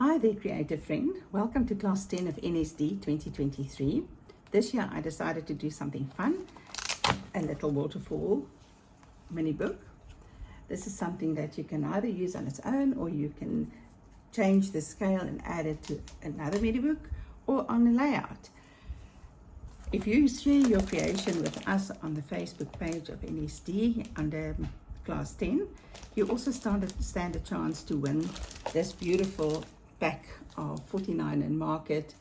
Hi there, creative friend. Welcome to class 10 of NSD 2023. This year I decided to do something fun, a little waterfall mini book. This is something that you can either use on its own, or you can change the scale and add it to another mini book or on a layout. If you share your creation with us on the Facebook page of NSD under class 10, you also stand a chance to win this beautiful pack of 49 and Market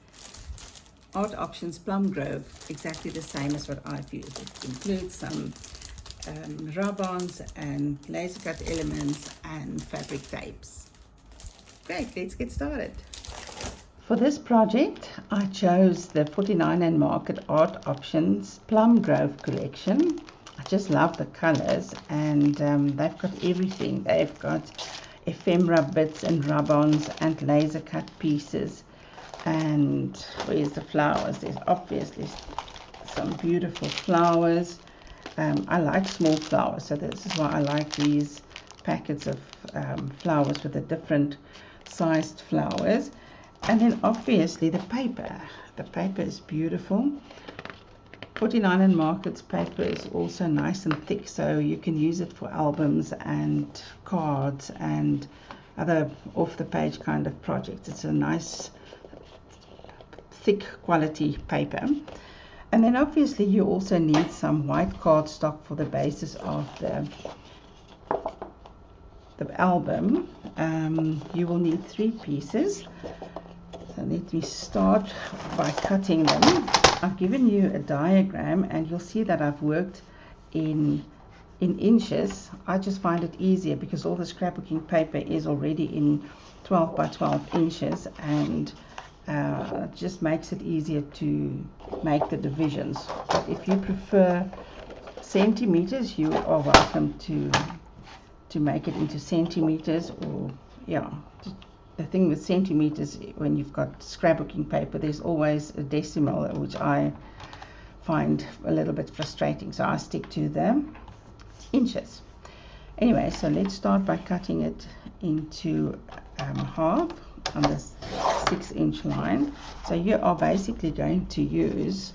Art Options Plum Grove, exactly the same as what I've used. It includes some rub-ons and laser cut elements and fabric tapes. Great, let's get started. For this project, I chose the 49 and Market Art Options Plum Grove collection. I just love the colors, and they've got everything. They've got ephemera bits and rub-ons and laser cut pieces. And where's the flowers? There's obviously some beautiful flowers. I like small flowers, so this is why I like these packets of flowers with the different sized flowers. And then obviously the paper. The paper is beautiful. 49 and Market's paper is also nice and thick, so you can use it for albums and cards and other off-the-page kind of projects. It's a nice, thick quality paper. And then obviously you also need some white cardstock for the basis of the album. You will need 3 pieces. So let me start by cutting them. I've given you a diagram, and you'll see that I've worked in inches. I just find it easier because all the scrapbooking paper is already in 12 by 12 inches, and it just makes it easier to make the divisions. But if you prefer centimeters, you are welcome to make it into centimeters, or the thing with centimeters, when you've got scrapbooking paper, there's always a decimal, which I find a little bit frustrating, so I stick to the inches. Anyway, so let's start by cutting it into half on this 6-inch line. So you are basically going to use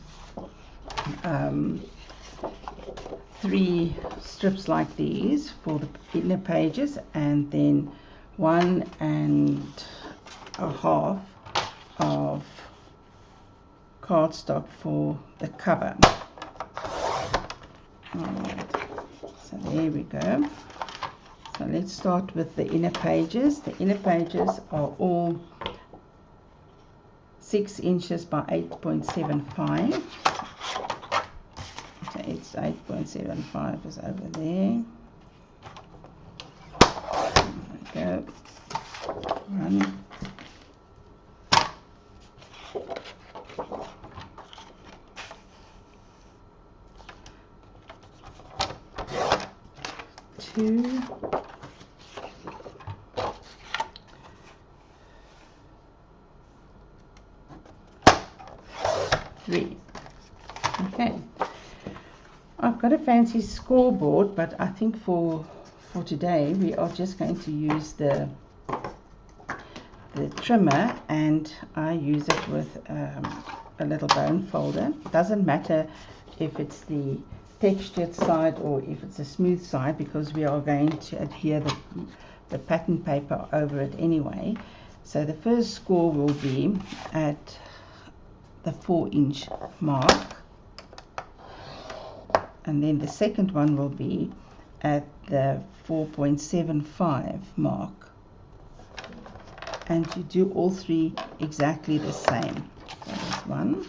3 strips like these for the inner pages, and then 1 1/2 of cardstock for the cover. Alright, so there we go. So let's start with the inner pages. The inner pages are all 6 inches by 8.75. So it's 8.75 is over there. Go. 1, 2, 3. Okay, I've got a fancy scoreboard, but I think for today we are just going to use the trimmer, and I use it with a little bone folder. It doesn't matter if it's the textured side or if it's a smooth side, because we are going to adhere the pattern paper over it anyway. So the first score will be at the 4-inch mark, and then the second one will be at the 4.75 mark, and you do all 3 exactly the same. So there's 1,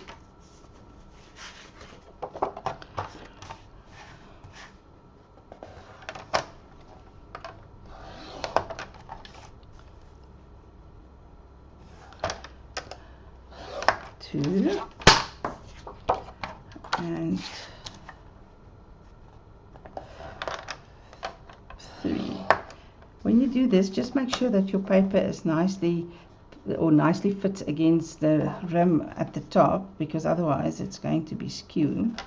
2, and 3. When you do this, just make sure that your paper is nicely fits against the rim at the top, because otherwise it's going to be skewed,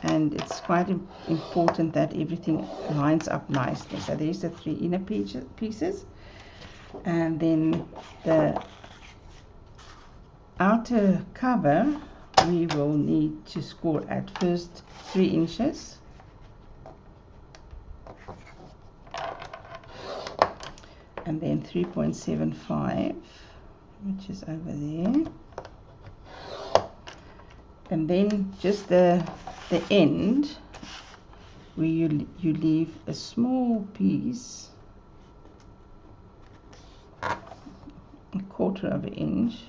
and it's quite important that everything lines up nicely. So there's the 3 inner pieces, and then the outer cover we will need to score at first 3 inches, and then 3.75, which is over there, and then just the end where you leave a small piece, a 1/4 of an inch,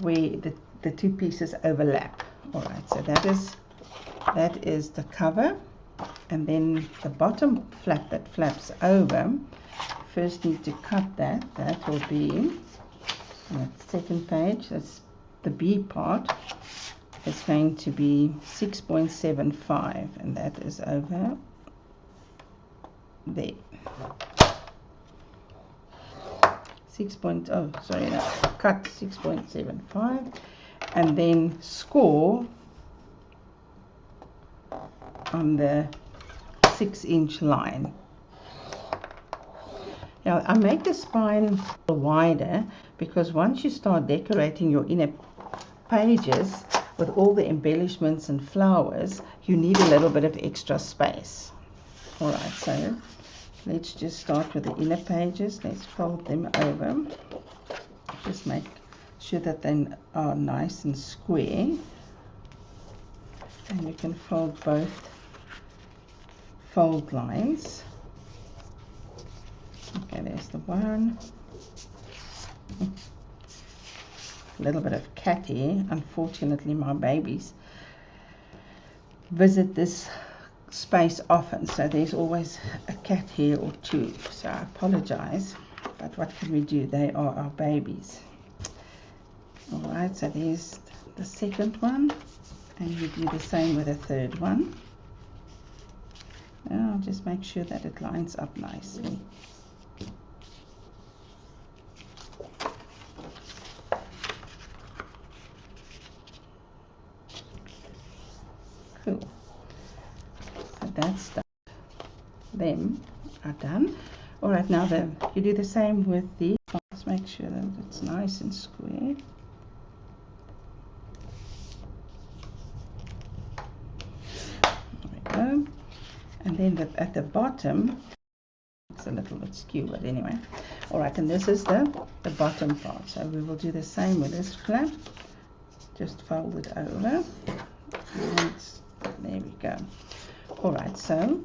where the 2 pieces overlap. All right, so that is the cover, and then the bottom flap that flaps over, first need to cut that. That will be on the second page. That's the B part. It's going to be 6.75, and that is over there. Cut 6.75, and then score on the 6-inch line. Now I make the spine wider because once you start decorating your inner pages with all the embellishments and flowers, you need a little bit of extra space. All right, so let's just start with the inner pages. Let's fold them over. Just make sure that they are nice and square. And you can fold both fold lines. Okay, there's the one. A little bit of cat hair. Unfortunately, my babies visit this space often, so there's always a cat hair or two, so I apologize, but what can we do? They are our babies. All right, so there's the second one, and you do the same with the third one. Now just make sure that it lines up nicely. Cool. So that's done. Them are done. All right, now you do the same with the. Let's make sure that it's nice and square. There we go. And then at the bottom, it's a little bit skewed, but anyway. All right, and this is the bottom part. So we will do the same with this flap. Just fold it over. And there we go. All right, so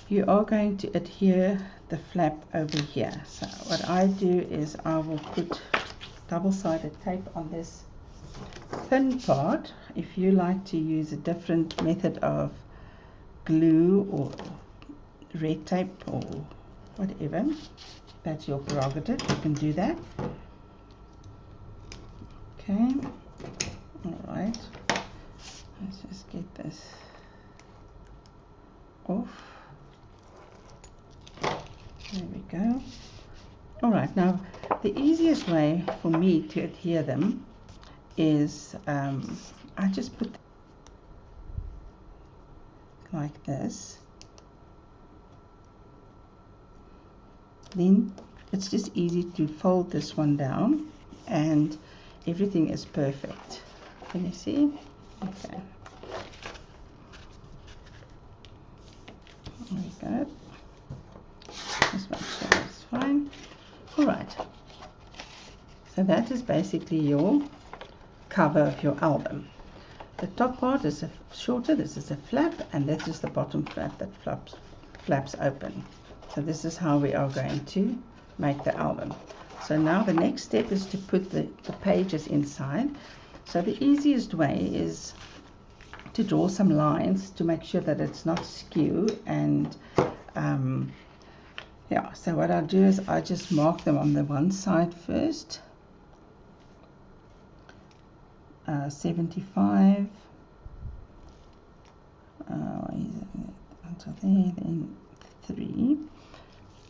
you are going to adhere the flap over here. So what I do is I will put double-sided tape on this thin part. If you like to use a different method of glue or red tape or whatever, that's your prerogative. You can do that. Okay. All right. Let's just get this off. There we go. All right, now the easiest way for me to adhere them is I just put like this. Then it's just easy to fold this one down and everything is perfect. Can you see? Okay. There we go. Just make sure that's fine. All right. So that is basically your cover of your album. The top part is shorter. This is a flap, and this is the bottom flap that flaps open. So this is how we are going to make the album. So now the next step is to put the pages inside. So the easiest way is to draw some lines to make sure that it's not skew, and yeah, so what I'll do is I just mark them on the one side first. 75 until there, then 3.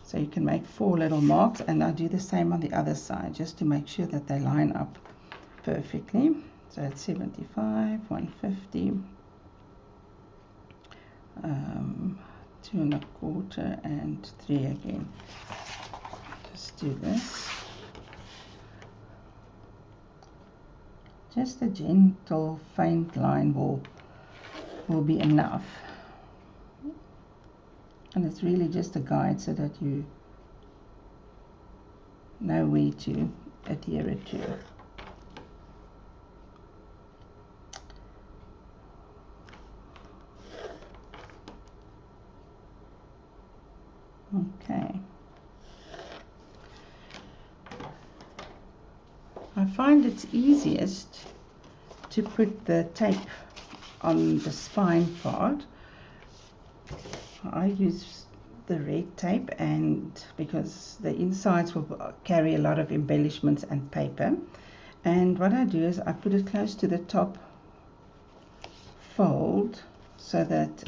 So you can make 4 little marks, and I'll do the same on the other side just to make sure that they line up perfectly. So it's 75, 150, 2 1/4, and 3 again. Just do this. just a gentle faint line will be enough. And it's really just a guide so that you know where to adhere it to. Okay. I find it's easiest to put the tape on the spine part. I use the red tape, and because the insides will carry a lot of embellishments and paper, and what I do is I put it close to the top fold so that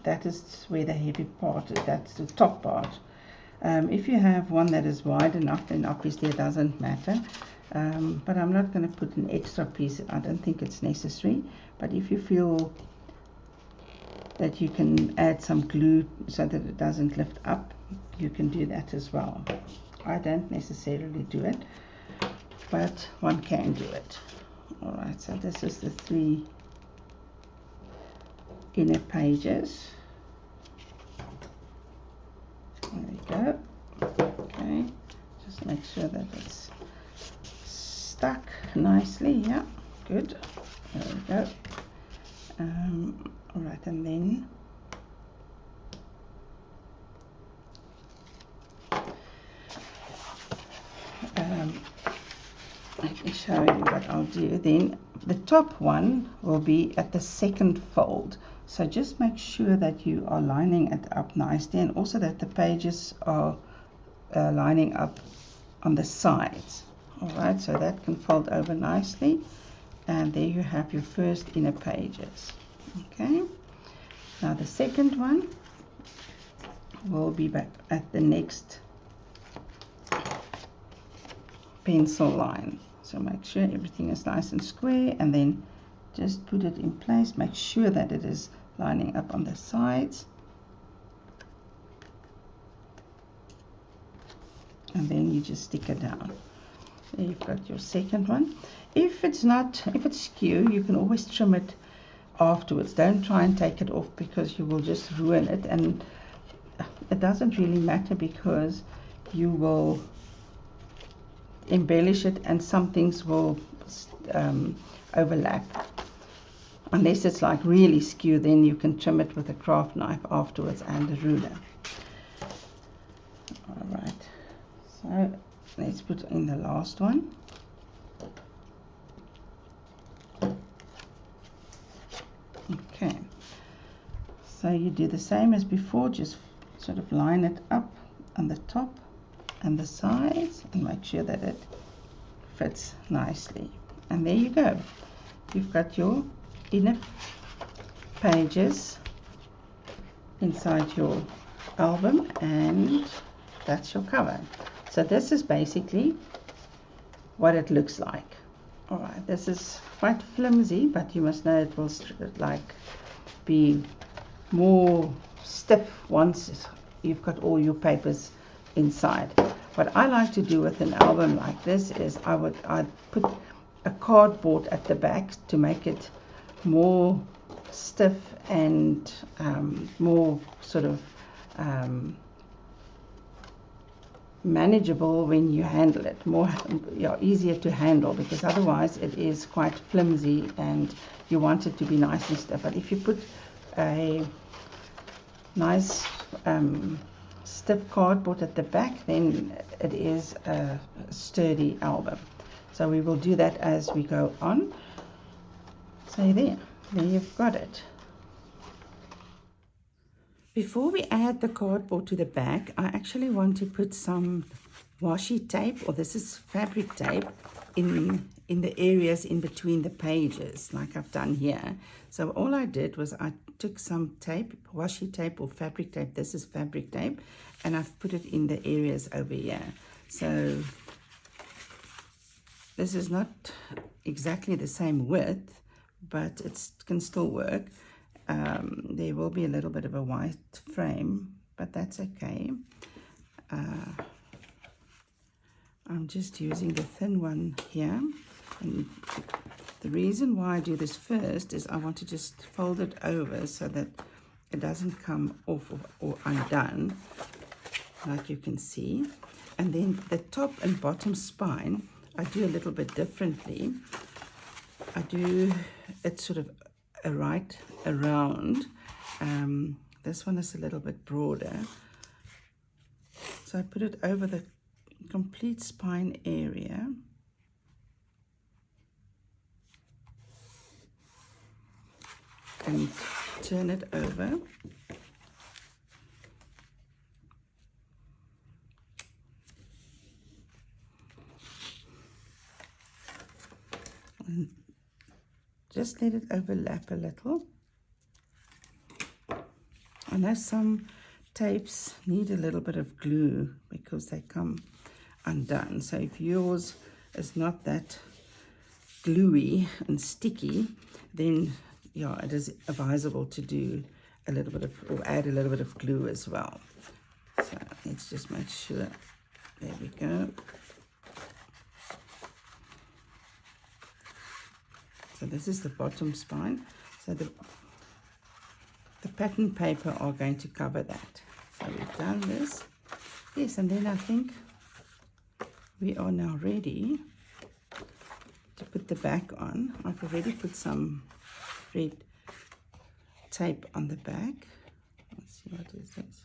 that is where the heavy part, that's the top part. If you have one that is wide enough, then obviously it doesn't matter, but I'm not going to put an extra piece. I don't think it's necessary, but if you feel that you can add some glue so that it doesn't lift up, you can do that as well. I don't necessarily do it, but one can do it. Alright, so this is the 3 inner pages. There we go. Okay, just make sure that it's stuck nicely. Yeah, good. There we go. All right, and then let me show you what I'll do. Then the top one will be at the second fold. So just make sure that you are lining it up nicely, and also that the pages are lining up on the sides. All right, so that can fold over nicely, and there you have your first inner pages. Okay, now the second one will be back at the next pencil line. So make sure everything is nice and square, and then just put it in place. Make sure that it is lining up on the sides, and then you just stick it down. There you've got your second one. If it's skew, you can always trim it afterwards. Don't try and take it off, because you will just ruin it, and it doesn't really matter because you will embellish it and some things will overlap. Unless it's like really skew, then you can trim it with a craft knife afterwards and a ruler. Alright, so let's put in the last one. Okay, so you do the same as before, just sort of line it up on the top and the sides and make sure that it fits nicely. And there you go. You've got your inner pages inside your album, and that's your cover. So this is basically what it looks like. Alright, this is quite flimsy, but you must know it will be more stiff once you've got all your papers inside. What I like to do with an album like this is I'd put a cardboard at the back to make it more stiff and more sort of manageable when you handle it, easier to handle, because otherwise it is quite flimsy and you want it to be nice and stiff. But if you put a nice stiff cardboard at the back, then it is a sturdy album. So we will do that as we go on. So there you've got it. Before we add the cardboard to the back, I actually want to put some washi tape, or this is fabric tape, in the areas in between the pages, like I've done here. So all I did was I took some tape, washi tape or fabric tape, this is fabric tape, and I've put it in the areas over here. So this is not exactly the same width, but it can still work. There will be a little bit of a white frame, but that's okay. I'm just using the thin one here. And the reason why I do this first is I want to just fold it over so that it doesn't come off or undone, like you can see. And then the top and bottom spine, I do a little bit differently. I do it sort of right around. This one is a little bit broader. So I put it over the complete spine area. And turn it over. And just let it overlap a little. I know some tapes need a little bit of glue because they come undone. So if yours is not that gluey and sticky, then yeah, it is advisable to do a little bit of, or add a little bit of glue as well. So let's just make sure. There we go. So this is the bottom spine. So the pattern paper are going to cover that. So we've done this. Yes, and then I think we are now ready to put the back on. I've already put some red tape on the back. Let's see, what is this?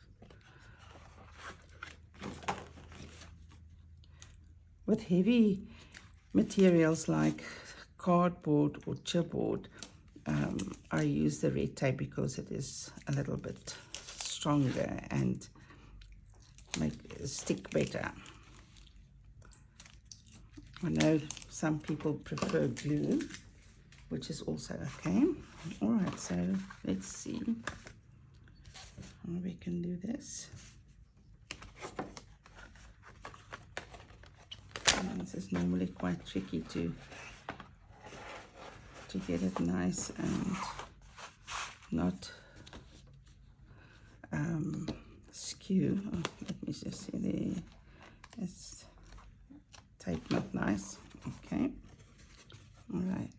With heavy materials like cardboard or chipboard, I use the red tape because it is a little bit stronger and stick better. I know some people prefer glue, which is also okay. All right, so let's see how we can do this. And this is normally quite tricky to get it nice and not skew. Oh, let me just see there. It's tape not nice. Okay. All right.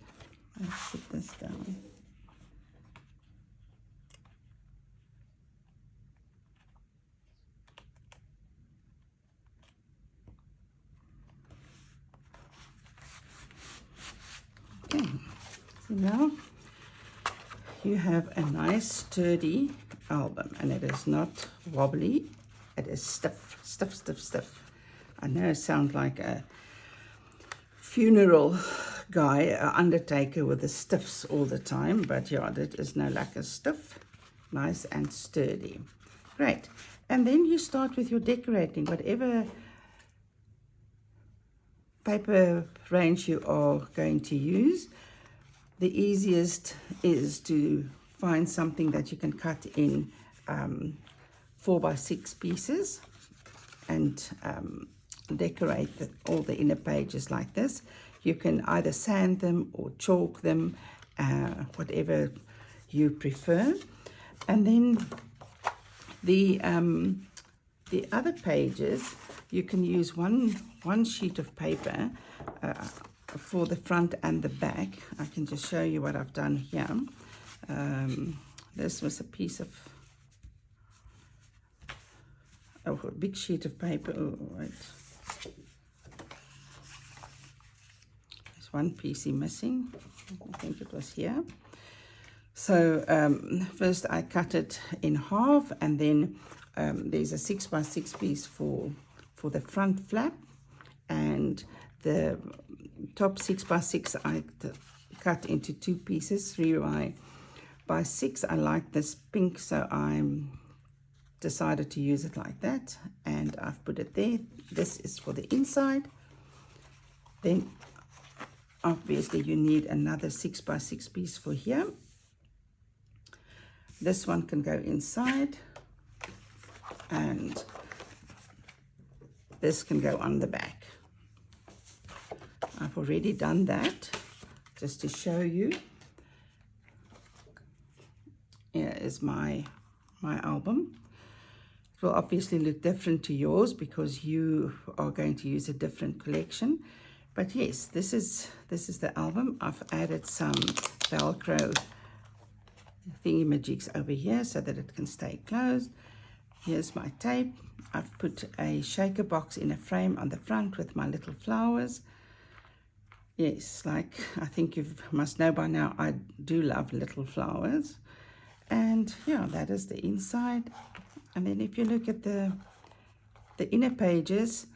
Let's put this down. Okay. So now you have a nice sturdy album, and it is not wobbly. It is stiff, stiff, stiff, stiff. I know it sounds like a funeral guy, an undertaker with the stiffs all the time, but yeah, that is no lack of stiff, nice and sturdy. Great. And then you start with your decorating, whatever paper range you are going to use. The easiest is to find something that you can cut in 4x6 pieces and decorate all the inner pages like this. You can either sand them or chalk them, whatever you prefer. And then the other pages, you can use one sheet of paper for the front and the back. I can just show you what I've done here. This was a piece of a big sheet of paper. Oh, wait. There's one piece missing. I think it was here. So first I cut it in half, and then there's a 6x6 piece for the front flap, and the top 6x6 I cut into two pieces, 3x6. I like this pink, so I decided to use it like that, and I've put it there. This is for the inside. Then obviously you need another 6x6 piece for here. This one can go inside, and this can go on the back. I've already done that just to show you. Here is my album. It will obviously look different to yours because you are going to use a different collection. But yes, this is the album. I've added some Velcro thingamajigs over here so that it can stay closed. Here's my tape. I've put a shaker box in a frame on the front with my little flowers. Yes, like I think you must know by now, I do love little flowers. And yeah, that is the inside. And then if you look at the inner pages,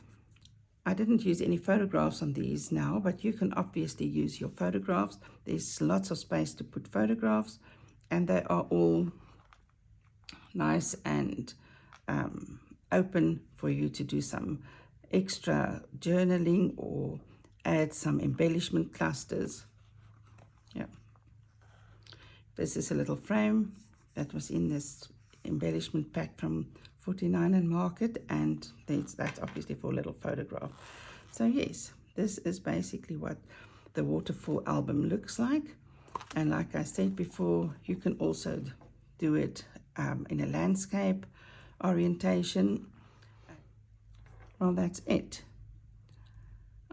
I didn't use any photographs on these now, but you can obviously use your photographs. There's lots of space to put photographs, and they are all nice and open for you to do some extra journaling or add some embellishment clusters. Yeah, this is a little frame that was in this embellishment pack from 49 and Market, and that's obviously for a little photograph. So yes, this is basically what the waterfall album looks like. And like I said before, you can also do it in a landscape orientation. Well, that's it.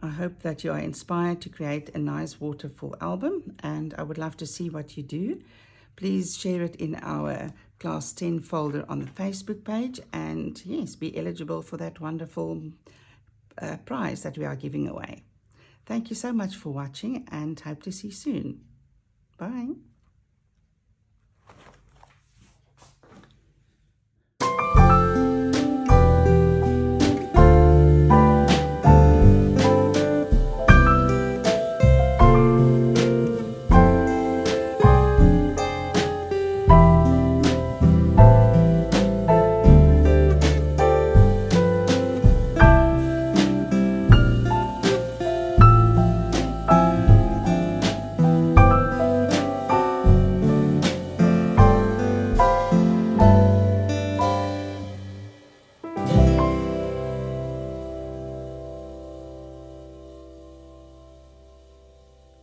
I hope that you are inspired to create a nice waterfall album, and I would love to see what you do. Please share it in our Class 10 folder on the Facebook page, and yes, be eligible for that wonderful prize that we are giving away. Thank you so much for watching, and hope to see you soon. Bye.